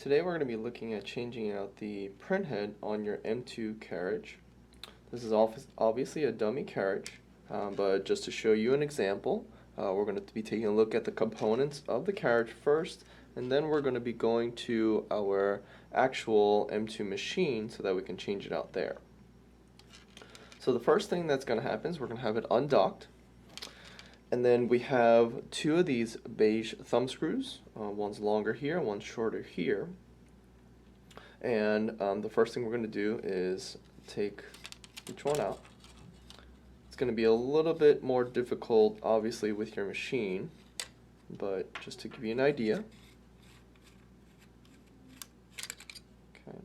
Today we're going to be looking at changing out the printhead on your M2 carriage. This is obviously a dummy carriage, but just to show you an example, we're going to be taking a look at the components of the carriage first, and then we're going to be going to our actual M2 machine so that we can change it out there. So the first thing that's going to happen is we're going to have it undocked. And then we have two of these beige thumb screws. One's longer here, one's shorter here. And the first thing we're going to do is take each one out. It's going to be a little bit more difficult, obviously, with your machine, but just to give you an idea. Okay.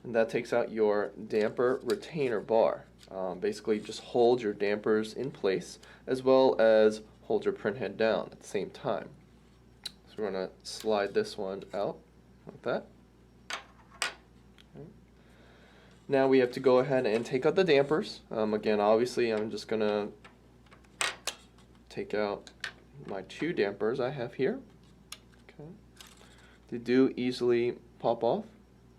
And that takes out your damper retainer bar. Basically just hold your dampers in place as well as hold your printhead down at the same time. So we're going to slide this one out like that. Okay. Now we have to go ahead and take out the dampers. Again, obviously I'm just going to take out my two dampers I have here. Okay. They do easily pop off.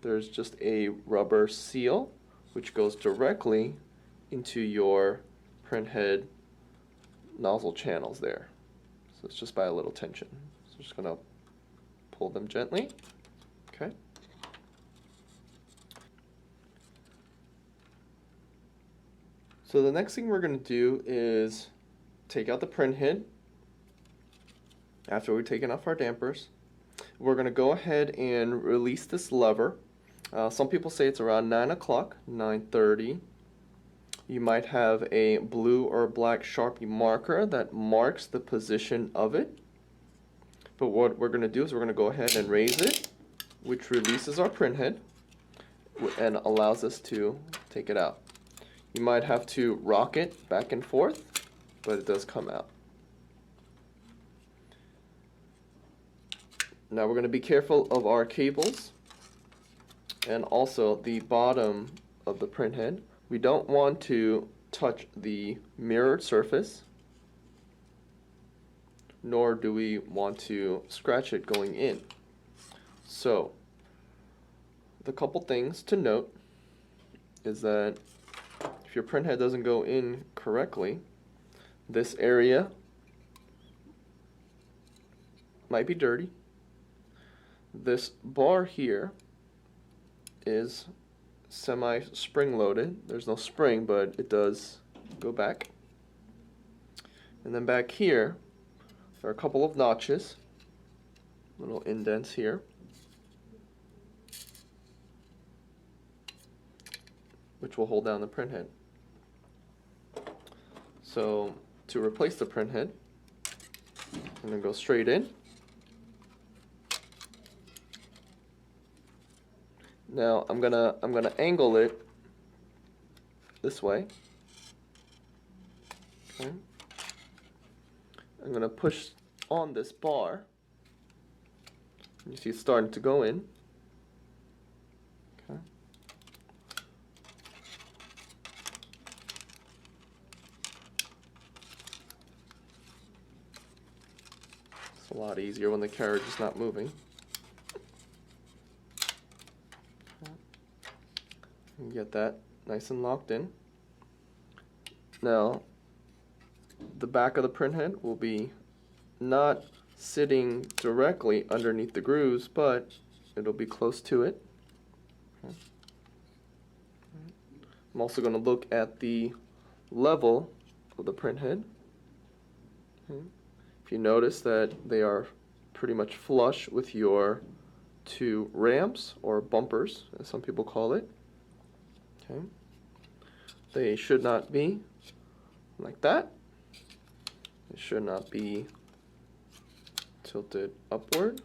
There's just a rubber seal which goes directly into your printhead nozzle channels there. So it's just by a little tension. So I'm just going to pull them gently. Okay. So the next thing we're going to do is take out the printhead after we've taken off our dampers. We're going to go ahead and release this lever. Some people say it's around 9 o'clock, 9:30. You might have a blue or black Sharpie marker that marks the position of it. But what we're going to do is we're going to go ahead and raise it, which releases our printhead and allows us to take it out. You might have to rock it back and forth, but it does come out. Now we're going to be careful of our cables and also the bottom of the printhead. We don't want to touch the mirrored surface, nor do we want to scratch it going in. So, the couple things to note is that if your printhead doesn't go in correctly, this area might be dirty. This bar here is semi-spring loaded. There's no spring, but it does go back. And then back here, there are a couple of notches, little indents here, which will hold down the printhead. So to replace the printhead, I'm going to go straight in. Now I'm gonna angle it this way. Okay. I'm gonna push on this bar. You see it's starting to go in. Okay. It's a lot easier when the carriage is not moving. Get that nice and locked in. Now the back of the printhead will be not sitting directly underneath the grooves, but it'll be close to it. Okay. I'm also going to look at the level of the printhead. Okay. If you notice that they are pretty much flush with your two ramps or bumpers, as some people call it. Okay. They should not be like that. They should not be tilted upward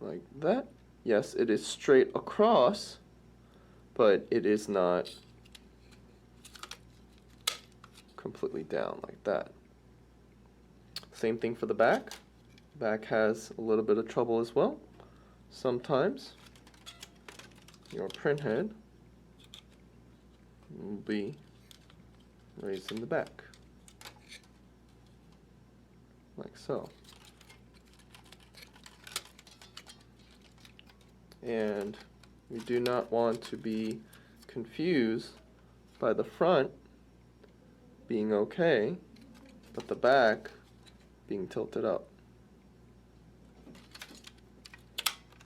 like that. Yes, it is straight across, but it is not completely down like that. Same thing for the back. Back has a little bit of trouble as well. Sometimes your printhead will be raised in the back, like so. and we do not want to be confused by the front being okay, but the back being tilted up.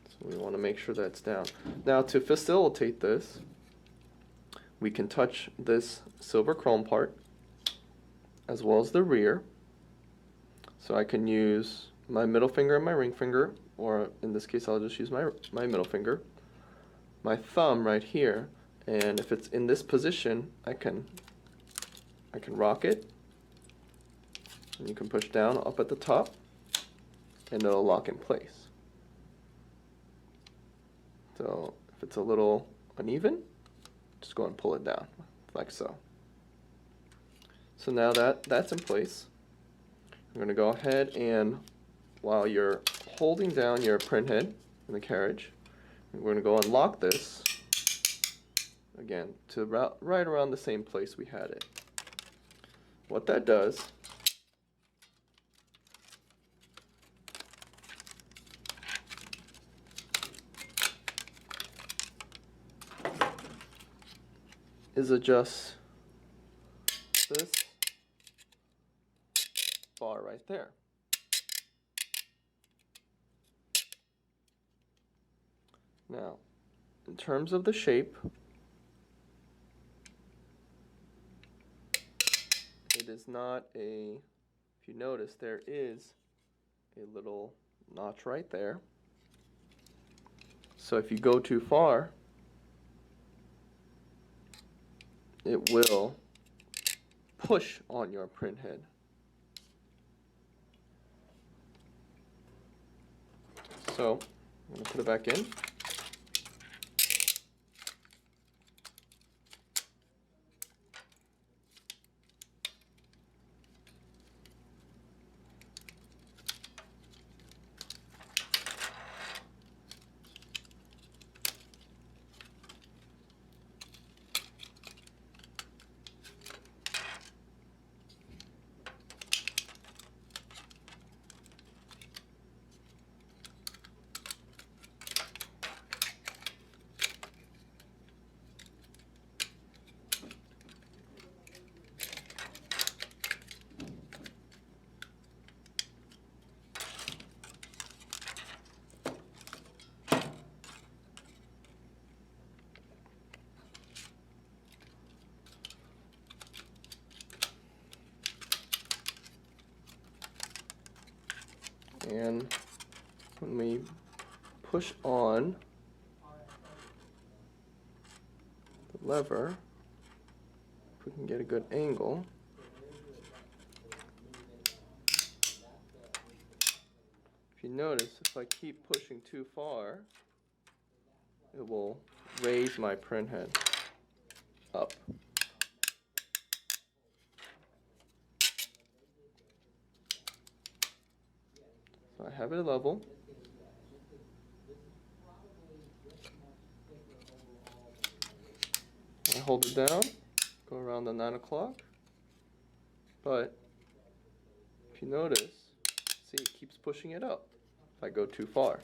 So we want to make sure that's down. Now, to facilitate this, we can touch this silver chrome part as well as the rear. So I can use my middle finger and my ring finger, or in this case I'll just use my middle finger, my thumb right here, and if it's in this position, I can rock it, and you can push down up at the top, and it'll lock in place. So if it's a little uneven, just go and pull it down, like so. So now that's in place, I'm going to go ahead and, while you're holding down your printhead in the carriage, we're going to go and lock this again to right around the same place we had it. What that does is adjust this bar right there. Now, in terms of the shape, it is not a, if you notice, there is a little notch right there. So if you go too far, it will push on your printhead. So I'm going to put it back in. And when we push on the lever, if we can get a good angle, if you notice, if I keep pushing too far, it will raise my printhead up. So I have it level. I hold it down, go around the 9 o'clock, but if you notice, see, it keeps pushing it up if I go too far.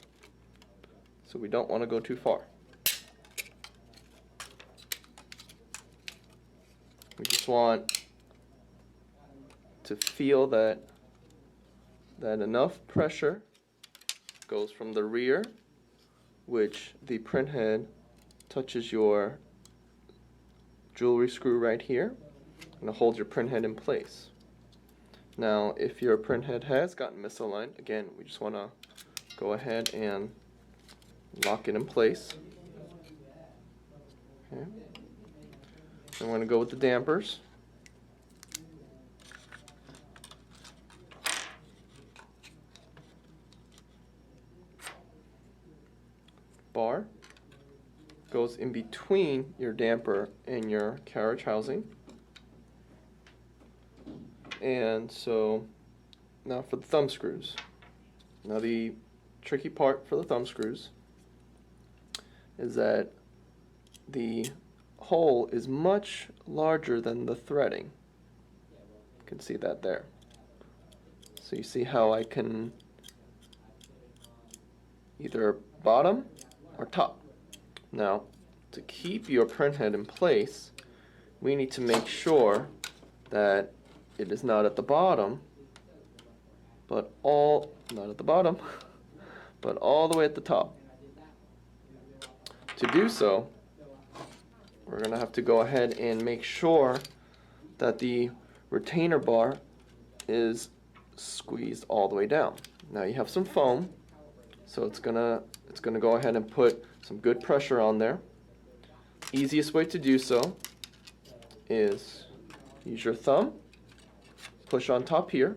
So we don't want to go too far. We just want to feel that enough pressure goes from the rear, which the printhead touches your jewelry screw right here, and it holds your printhead in place. Now, if your printhead has gotten misaligned, again, we just want to go ahead and lock it in place. Okay. I'm going to go with the dampers. Bar goes in between your damper and your carriage housing. And so now for the thumb screws. Now the tricky part for the thumb screws is that the hole is much larger than the threading. You can see that there. So you see how I can either bottom our top. Now, to keep your printhead in place, we need to make sure that it is not at the bottom, but not at the bottom, but all the way at the top. To do so, we're going to have to go ahead and make sure that the retainer bar is squeezed all the way down. Now you have some foam, so it's gonna go ahead and put some good pressure on there. Easiest way to do so is use your thumb, push on top here,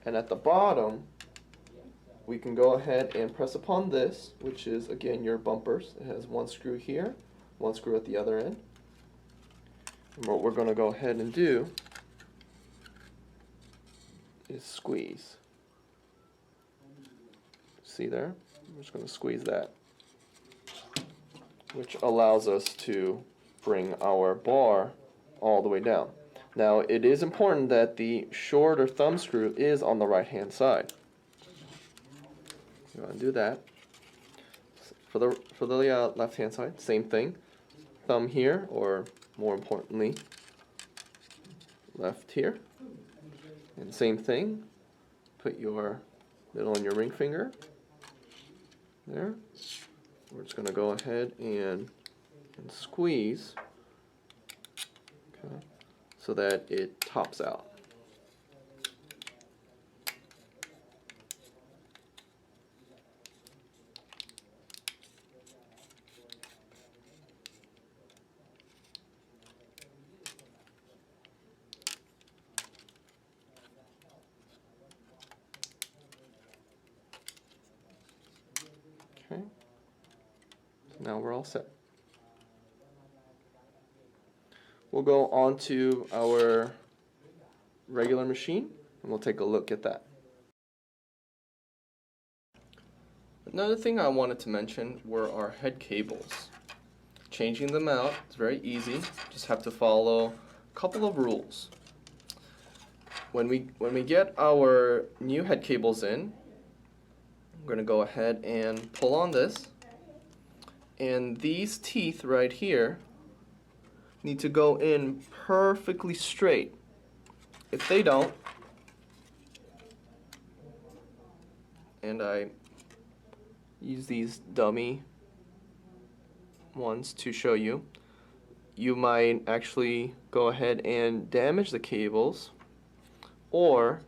and at the bottom we can go ahead and press upon this, which is again your bumpers. It has one screw here, one screw at the other end. And what we're going to go ahead and do is squeeze. See there? I'm just going to squeeze that, which allows us to bring our bar all the way down. Now it is important that the shorter thumb screw is on the right hand side. You want to do that. For the left hand side, same thing. Thumb here, or more importantly, left here. And same thing, put your middle and your ring finger there. We're just going to go ahead and squeeze, okay, so that it tops out. Okay, so now we're all set. We'll go on to our regular machine and we'll take a look at that. Another thing I wanted to mention were our head cables. Changing them out is very easy. Just have to follow a couple of rules. When we get our new head cables in, I'm going to go ahead and pull on this, and these teeth right here need to go in perfectly straight. If they don't, and I use these dummy ones to show you, you might actually go ahead and damage the cables or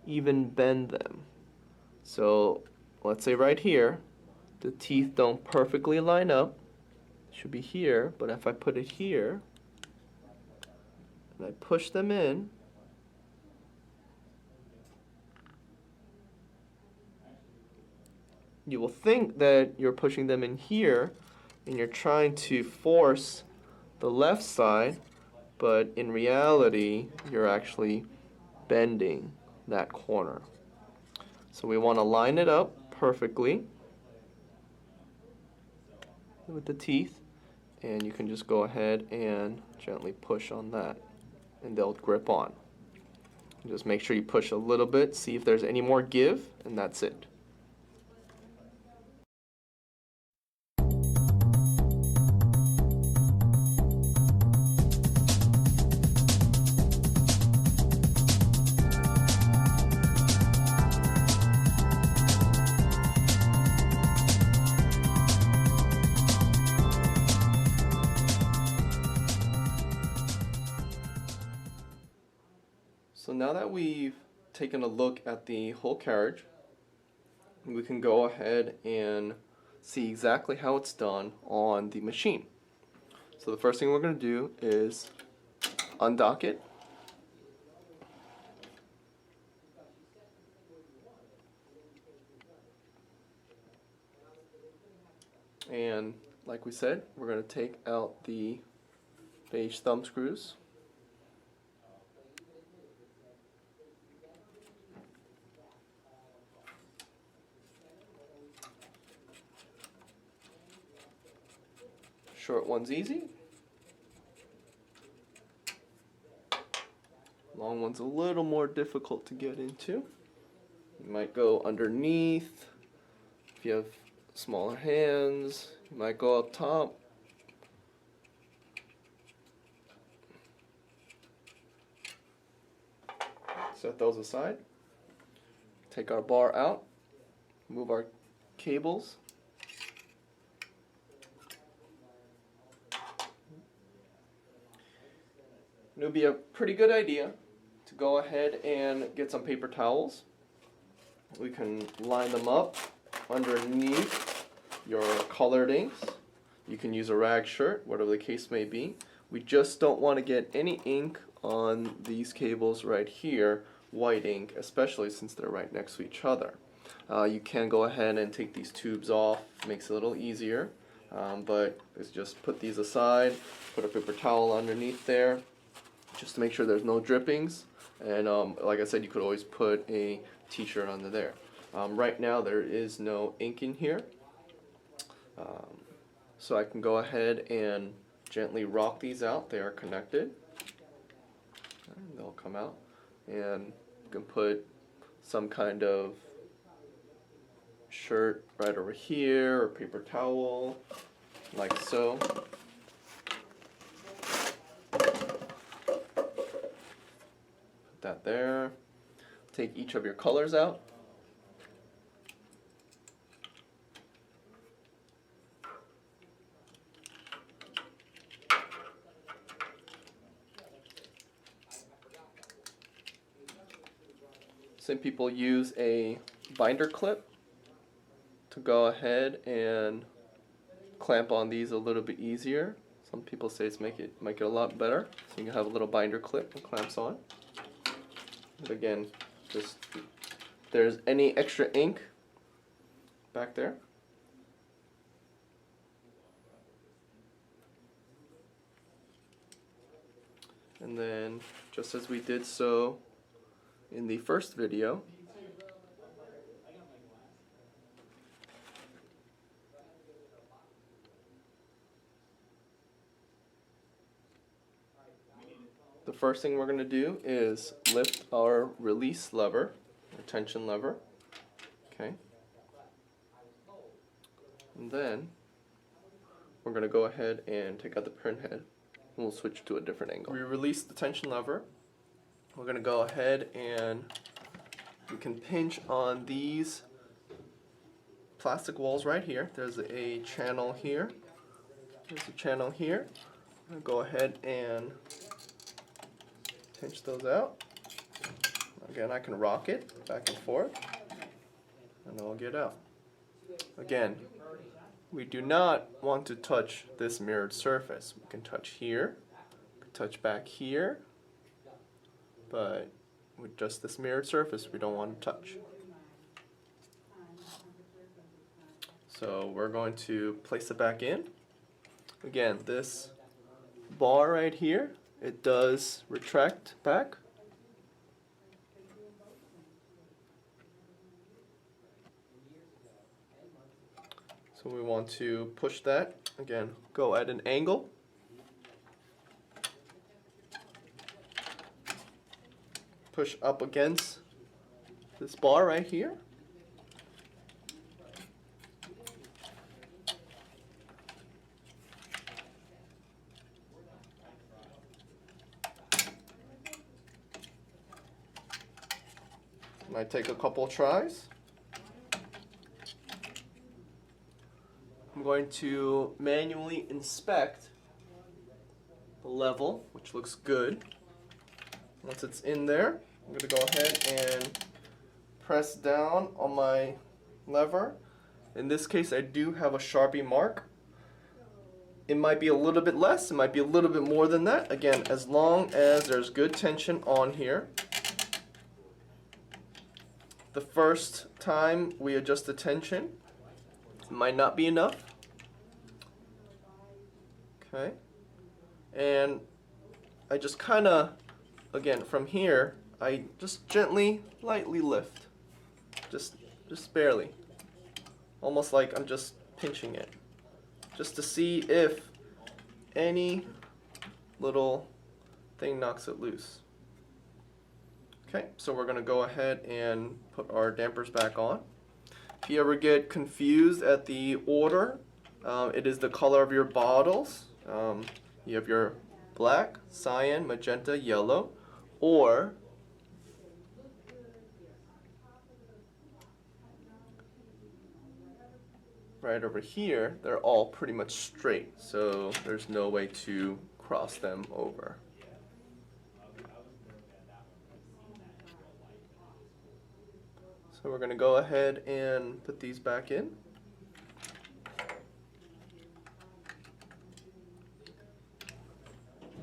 even bend them. So let's say right here, the teeth don't perfectly line up. It should be here, but if I put it here and I push them in, you will think that you're pushing them in here and you're trying to force the left side, but in reality you're actually bending that corner. So we want to line it up perfectly with the teeth, and you can just go ahead and gently push on that and they'll grip on. Just make sure you push a little bit, see if there's any more give, and that's it. So now that we've taken a look at the whole carriage, we can go ahead and see exactly how it's done on the machine. So the first thing we're going to do is undock it. And like we said, we're going to take out the beige thumb screws. Short one's easy. Long one's a little more difficult to get into. You might go underneath. If you have smaller hands, you might go up top. Set those aside. Take our bar out, move our cables. It would be a pretty good idea to go ahead and get some paper towels. We can line them up underneath your colored inks. You can use a rag shirt, whatever the case may be. We just don't want to get any ink on these cables right here, white ink, especially since they're right next to each other. You can go ahead and take these tubes off, makes it a little easier, but let's just put these aside, put a paper towel underneath there, just to make sure there's no drippings. And like I said, you could always put a t-shirt under there. Right now there is no ink in here, so I can go ahead and gently rock these out. They are connected, and they'll come out, and you can put some kind of shirt right over here, or paper towel, like so. Put that there. Take each of your colors out. Some people use a binder clip to go ahead and clamp on these a little bit easier. Some people say it's make it a lot better. So you can have a little binder clip that clamps on. But again, just if there's any extra ink back there, and then just as we did so in the first video, the first thing we're going to do is lift our release lever, or tension lever, okay, and then we're going to go ahead and take out the print head, and we'll switch to a different angle. We release the tension lever. We're going to go ahead and we can pinch on these plastic walls right here. There's a channel here. There's a channel here. I'm going to go ahead and pinch those out. Again, I can rock it back and forth, and it'll get out. Again, we do not want to touch this mirrored surface. We can touch here, we can touch back here, but with just this mirrored surface, we don't want to touch. So we're going to place it back in. Again, this bar right here, it does retract back. So we want to push that, again, go at an angle. Push up against this bar right here. Might take a couple tries. I'm going to manually inspect the level, which looks good. Once it's in there, I'm going to go ahead and press down on my lever. In this case, I do have a Sharpie mark. It might be a little bit less, it might be a little bit more than that. Again, as long as there's good tension on here. The first time we adjust the tension, it might not be enough. Okay. And I just kind of, again, from here, I just gently, lightly lift. Just barely. Almost like I'm just pinching it. Just to see if any little thing knocks it loose. Okay, so we're going to go ahead and put our dampers back on. If you ever get confused at the order, it is the color of your bottles. You have your black, cyan, magenta, yellow, or right over here, they're all pretty much straight, so there's no way to cross them over. So we're going to go ahead and put these back in.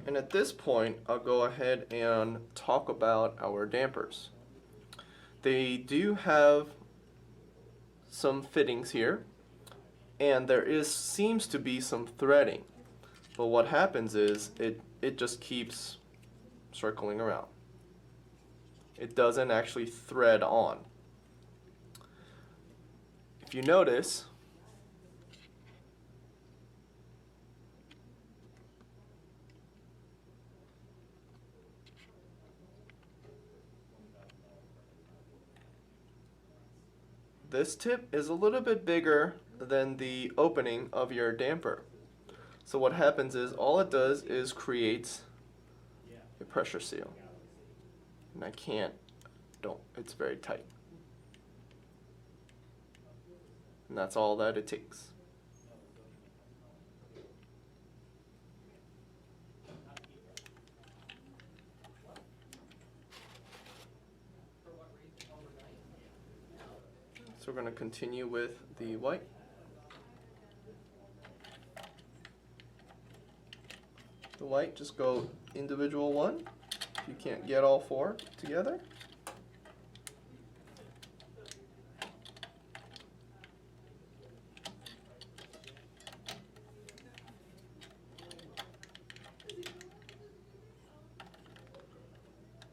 And at this point, I'll go ahead and talk about our dampers. They do have some fittings here, and there seems to be some threading. But what happens is it just keeps circling around. It doesn't actually thread on. If you notice, this tip is a little bit bigger than the opening of your damper. So what happens is all it does is creates a pressure seal. And it's very tight. And that's all that it takes. So we're going to continue with the white. The white, just go individual one if you can't get all four together.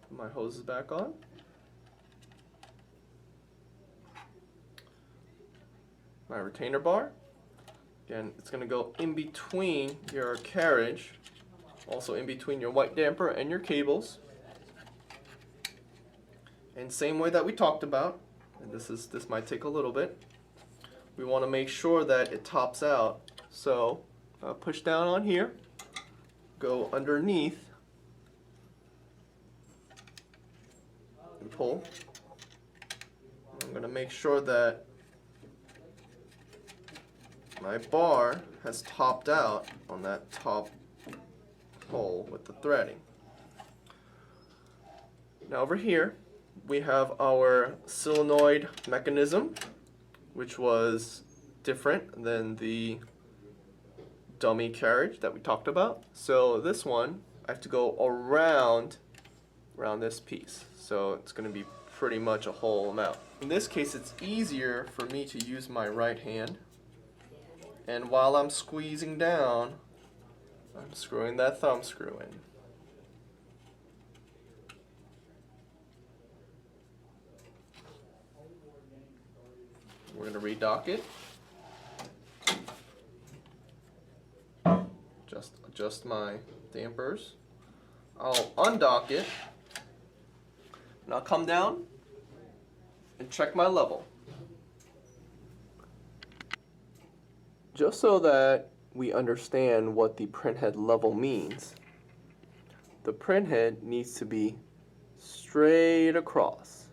Put my hoses back on. My retainer bar. Again, it's going to go in between your carriage, also in between your white damper and your cables. And same way that we talked about, and this might take a little bit, we want to make sure that it tops out. So push down on here, go underneath, and pull. I'm going to make sure that my bar has topped out on that top hole with the threading. Now over here we have our solenoid mechanism, which was different than the dummy carriage that we talked about. So this one, I have to go around this piece. So it's going to be pretty much a whole amount. In this case, it's easier for me to use my right hand. And while I'm squeezing down, I'm screwing that thumb screw in. We're going to redock it. Just adjust my dampers. I'll undock it. And I'll come down and check my level. Just so that we understand what the printhead level means, the printhead needs to be straight across.